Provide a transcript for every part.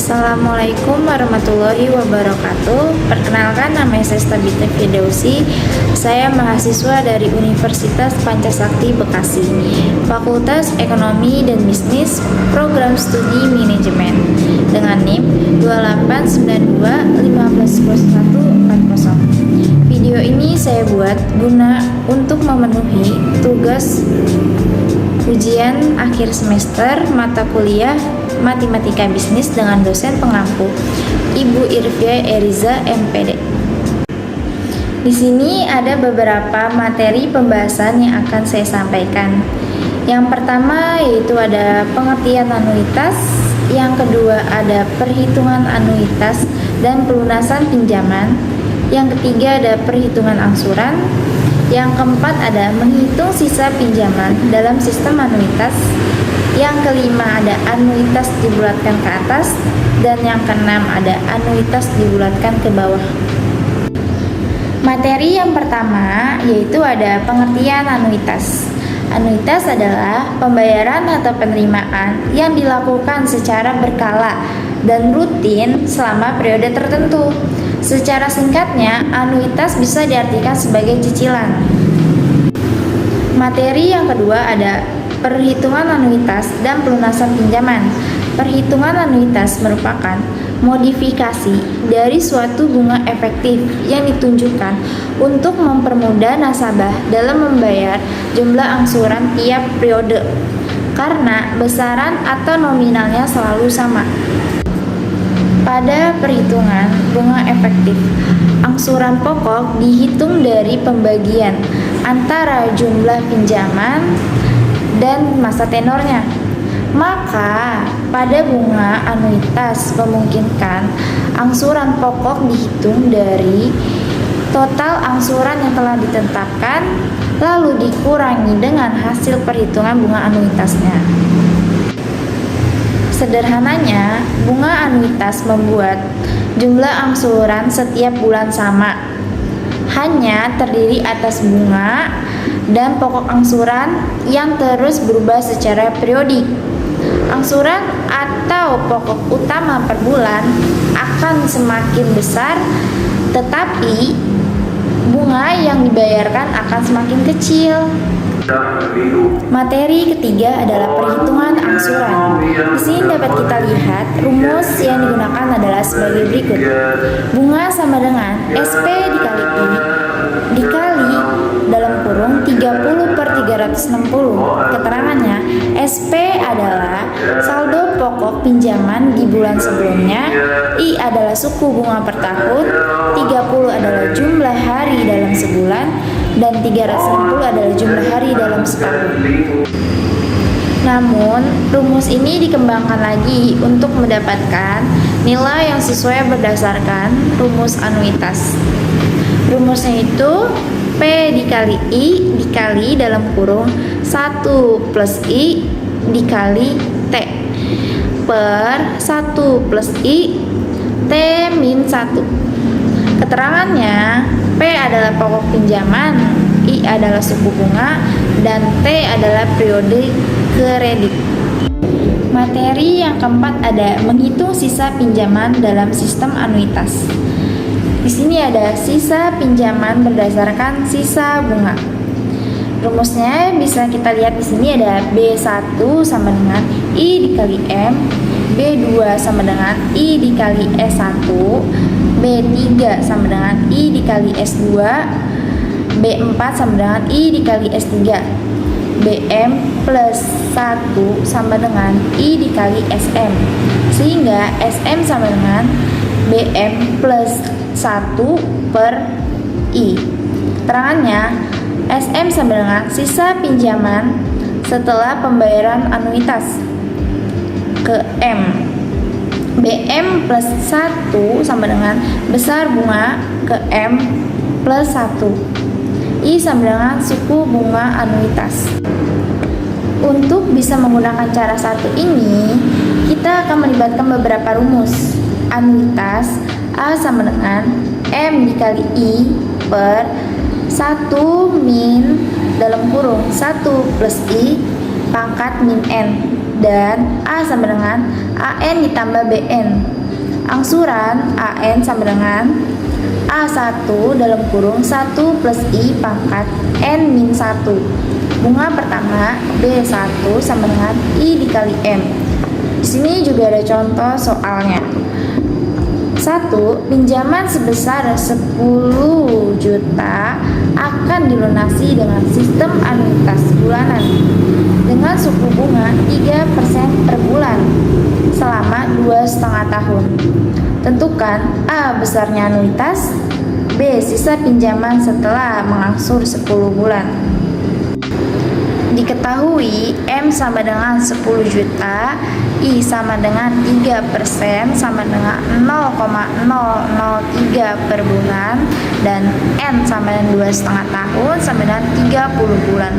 Assalamualaikum warahmatullahi wabarakatuh. Perkenalkan, nama saya Stabita Firdausi. Saya mahasiswa dari Universitas Pancasakti Bekasi, Fakultas Ekonomi dan Bisnis, Program Studi Manajemen, dengan NIM 2892150140. Video ini saya buat guna untuk memenuhi tugas ujian akhir semester mata kuliah Matematika Bisnis dengan dosen pengampu Ibu Irvia Eriza MPD. Di sini ada beberapa materi pembahasan yang akan saya sampaikan. Yang pertama yaitu ada pengertian anuitas, yang kedua ada perhitungan anuitas dan pelunasan pinjaman, yang ketiga ada perhitungan angsuran, yang keempat ada menghitung sisa pinjaman dalam sistem anuitas, yang kelima ada anuitas dibulatkan ke atas, dan yang keenam ada anuitas dibulatkan ke bawah. Materi yang pertama yaitu ada pengertian anuitas. Anuitas adalah pembayaran atau penerimaan yang dilakukan secara berkala dan rutin selama periode tertentu. Secara singkatnya, anuitas bisa diartikan sebagai cicilan. Materi yang kedua ada perhitungan anuitas dan pelunasan pinjaman. Perhitungan anuitas merupakan modifikasi dari suatu bunga efektif yang ditunjukkan untuk mempermudah nasabah dalam membayar jumlah angsuran tiap periode karena besaran atau nominalnya selalu sama. Pada perhitungan bunga efektif, angsuran pokok dihitung dari pembagian antara jumlah pinjaman dan masa tenornya. Maka pada bunga anuitas memungkinkan angsuran pokok dihitung dari total angsuran yang telah ditetapkan lalu dikurangi dengan hasil perhitungan bunga anuitasnya. Sederhananya, bunga anuitas membuat jumlah angsuran setiap bulan sama, hanya terdiri atas bunga dan pokok angsuran yang terus berubah secara periodik. Angsuran atau pokok utama per bulan akan semakin besar, tetapi bunga yang dibayarkan akan semakin kecil. Materi ketiga adalah perhitungan angsuran. Di sini dapat kita lihat rumus yang digunakan adalah sebagai berikut. Bunga sama dengan SP dikali I dikali dalam kurung 30/360. Keterangannya, SP adalah saldo pokok pinjaman di bulan sebelumnya, I adalah suku bunga per tahun, 30 adalah jumlah hari dalam sebulan, dan 360 adalah jumlah hari dalam setahun. Namun, rumus ini dikembangkan lagi untuk mendapatkan nilai yang sesuai berdasarkan rumus anuitas. Rumusnya itu P dikali I dikali dalam kurung 1 plus I dikali T per 1 plus I T min 1. Keterangannya, P adalah pokok pinjaman, I adalah suku bunga, dan T adalah periode kredit. Materi yang keempat ada menghitung sisa pinjaman dalam sistem anuitas. Di sini ada sisa pinjaman berdasarkan sisa bunga. Rumusnya bisa kita lihat di sini ada B1 sama dengan I dikali M, B2 sama dengan I dikali S1, B3 sama dengan I dikali S2, B4 sama dengan I dikali S3, BM plus 1 sama dengan I dikali SM, sehingga SM sama dengan BM plus 1 per I. Terangannya, SM sama dengan sisa pinjaman setelah pembayaran anuitas ke M. BM plus 1 sama dengan besar bunga ke M plus 1. I sama dengan suku bunga anuitas. Untuk bisa menggunakan cara satu ini, kita akan melibatkan beberapa rumus. Anuitas A sama dengan M dikali I per 1 min dalam kurung 1 plus I pangkat min N, dan A sama dengan AN ditambah BN Angsuran AN sama dengan A1 dalam kurung 1 plus I pangkat N min 1. Bunga pertama B1 sama dengan I dikali M. Di sini juga ada contoh soalnya. 1. Pinjaman sebesar 10 juta akan dilunasi dengan sistem anuitas bulanan dengan suku bunga 3% per bulan selama 2,5 tahun. Tentukan A. besarnya anuitas, B. sisa pinjaman setelah mengangsur 10 bulan. Diketahui M sama dengan 10 juta, I sama dengan 3% sama dengan 0,003 per bulan, dan N sama dengan 2,5 tahun sama dengan 30 bulan.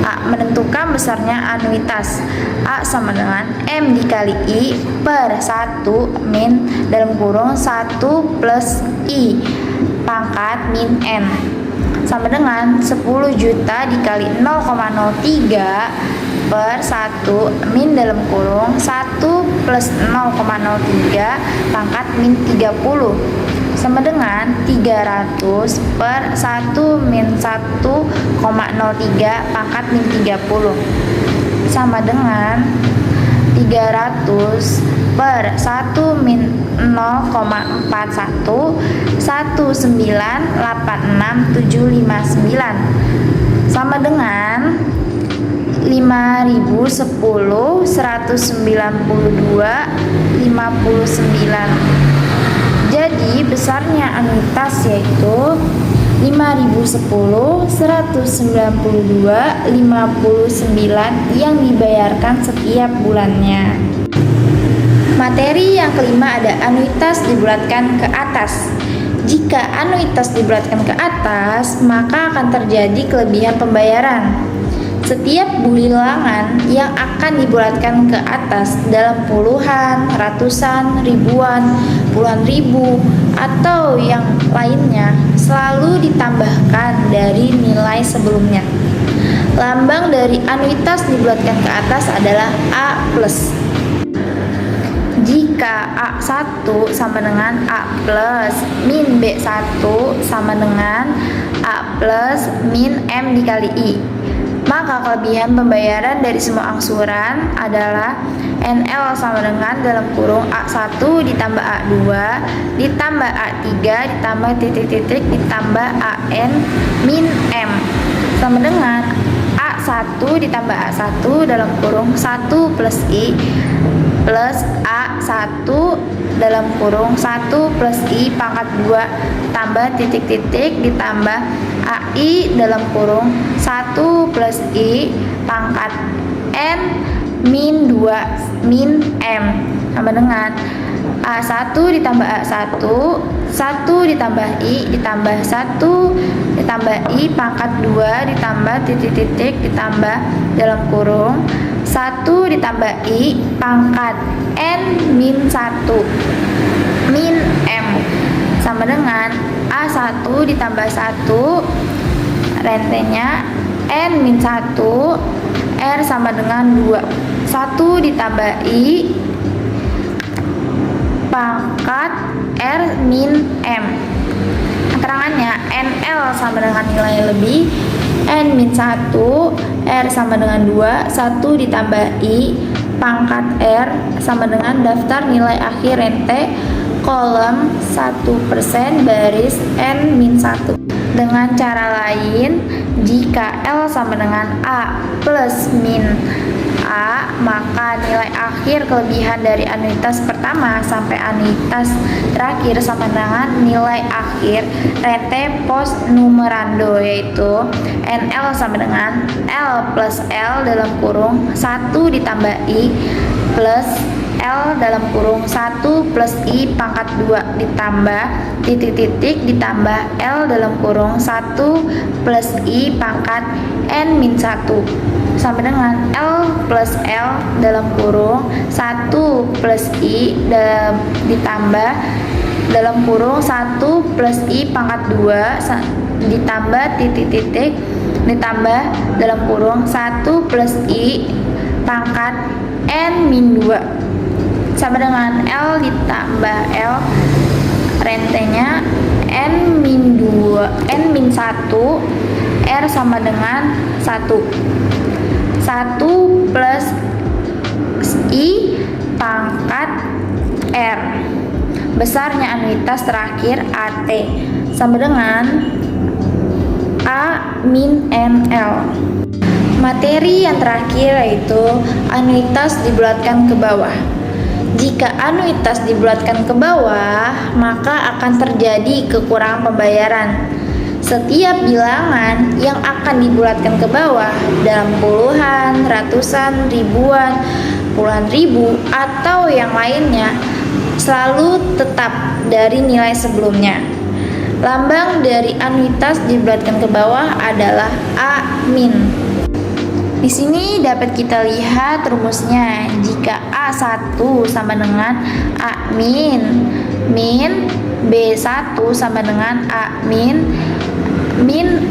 A. menentukan besarnya anuitas. A sama dengan M dikali I per 1 min dalam kurung 1 plus I pangkat min N sama dengan 10 juta dikali 0,03 per 1 min dalam kurung 1 plus 0,03 pangkat min 30 sama dengan 300 per 1 min 1,03 pangkat min 30 sama dengan 300 per 1 min 0,41 1986759 sama dengan 5010 192 59. Jadi besarnya anuitas yaitu 5010 192 59 yang dibayarkan setiap bulannya. Materi yang kelima ada anuitas dibulatkan ke atas. Jika anuitas dibulatkan ke atas, maka akan terjadi kelebihan pembayaran. Setiap bilangan yang akan dibulatkan ke atas dalam puluhan, ratusan, ribuan, puluhan ribu, atau yang lainnya selalu ditambahkan dari nilai sebelumnya. Lambang dari anuitas dibulatkan ke atas adalah A+. Jika A1 sama dengan A plus min B1 sama dengan A plus min M dikali I, maka kelebihan pembayaran dari semua angsuran adalah NL sama dengan dalam kurung A1 ditambah A2 ditambah A3 ditambah titik-titik ditambah AN min M sama dengan A1 ditambah A1 dalam kurung 1 plus I plus A1 dalam kurung 1 plus I pangkat 2 tambah titik-titik ditambah AI dalam kurung 1 plus I pangkat N min 2 min M sama dengan A1 ditambah A1 1 ditambah I ditambah 1 ditambah I pangkat 2 ditambah titik-titik ditambah dalam kurung 1 ditambah I pangkat N min 1 min M sama dengan A1 ditambah 1 rentenya N min 1 R sama dengan 2 1 ditambah I pangkat R min M. Keterangannya NL sama dengan nilai lebih N min 1 R sama dengan 2 1 ditambah I pangkat R sama dengan daftar nilai akhir rente kolom 1% baris N min 1. Dengan cara lain, jika L sama dengan A plus min A, maka nilai akhir kelebihan dari anuitas pertama sampai anuitas terakhir sama dengan nilai akhir rente post numerando, yaitu NL sama dengan L plus L dalam kurung 1 ditambah I plus L dalam kurung 1 plus I pangkat 2 ditambah titik-titik ditambah L dalam kurung 1 plus I pangkat N min 1 sama dengan L plus L dalam kurung 1 plus I ditambah dalam kurung 1 plus I pangkat 2 ditambah titik-titik ditambah dalam kurung 1 plus I pangkat N min 2 sama dengan L ditambah L, rentenya N-1, R sama dengan 1. 1 plus I pangkat R. Besarnya anuitas terakhir AT sama dengan A min NL. Materi yang terakhir yaitu anuitas dibulatkan ke bawah. Jika anuitas dibulatkan ke bawah, maka akan terjadi kekurangan pembayaran. Setiap bilangan yang akan dibulatkan ke bawah dalam puluhan, ratusan, ribuan, puluhan ribu, atau yang lainnya selalu tetap dari nilai sebelumnya. Lambang dari anuitas dibulatkan ke bawah adalah A min. Di sini dapat kita lihat rumusnya. Jika A1 sama dengan A min, min B1 sama dengan A min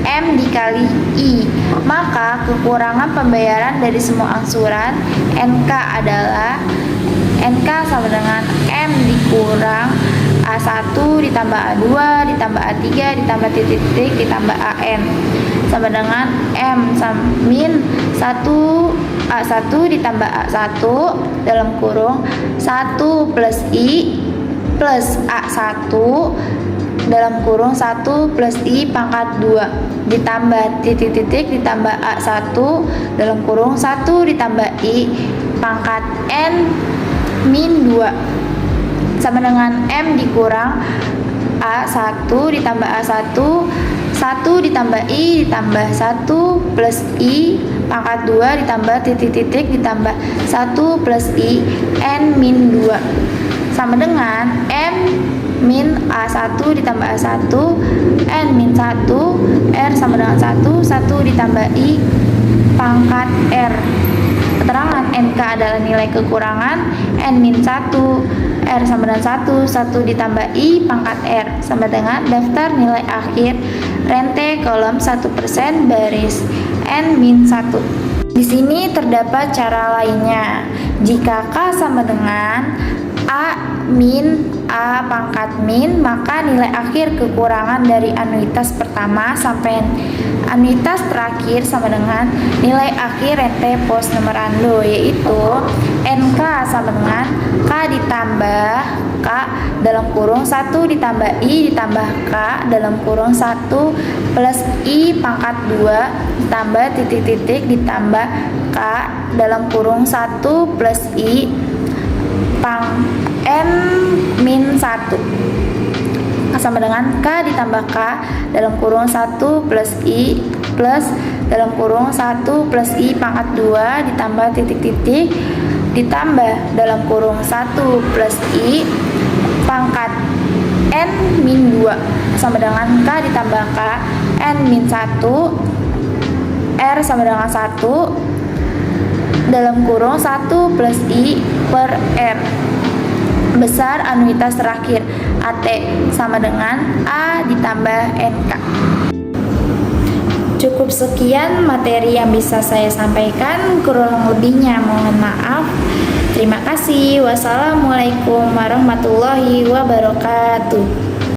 M dikali I, maka kekurangan pembayaran dari semua angsuran NK adalah NK sama dengan M dikurang A1 ditambah A2 ditambah A3 ditambah titik-titik ditambah AN sama dengan M min 1 A1 ditambah A1 dalam kurung 1 plus I plus A1 dalam kurung 1 plus I pangkat 2 ditambah titik-titik ditambah A1 dalam kurung 1 ditambah I pangkat N min 2 sama dengan M dikurang A1 ditambah A1 1 ditambah I ditambah 1 plus I pangkat 2 ditambah titik-titik ditambah 1 plus I N min 2 sama dengan M min A1 ditambah A1 N min 1 R sama dengan 1 1 ditambah I pangkat R. Keterangan NK adalah nilai kekurangan N min 1 R sama dengan 1 1 ditambah I pangkat R sama dengan daftar nilai akhir rente kolom 1% baris N min 1. Di sini terdapat cara lainnya. Jika K sama dengan A min A pangkat min, maka nilai akhir kekurangan dari anuitas pertama sampai anuitas terakhir sama dengan nilai akhir rente post memorando, yaitu NK sama dengan K ditambah K dalam kurung 1 ditambah I ditambah K dalam kurung 1 plus I pangkat 2 ditambah titik-titik ditambah K dalam kurung 1 plus I pang N min 1 sama dengan K ditambah K dalam kurung 1 plus I plus dalam kurung 1 plus I pangkat 2 ditambah titik-titik ditambah dalam kurung 1 plus I pangkat N min 2 sama dengan K ditambah K N min 1 R sama dengan 1 dalam kurung 1 plus I per R. Besar anuitas terakhir AT sama dengan A ditambah NK. Cukup sekian materi yang bisa saya sampaikan, kurang lebihnya mohon maaf. Terima kasih. Wassalamualaikum warahmatullahi wabarakatuh.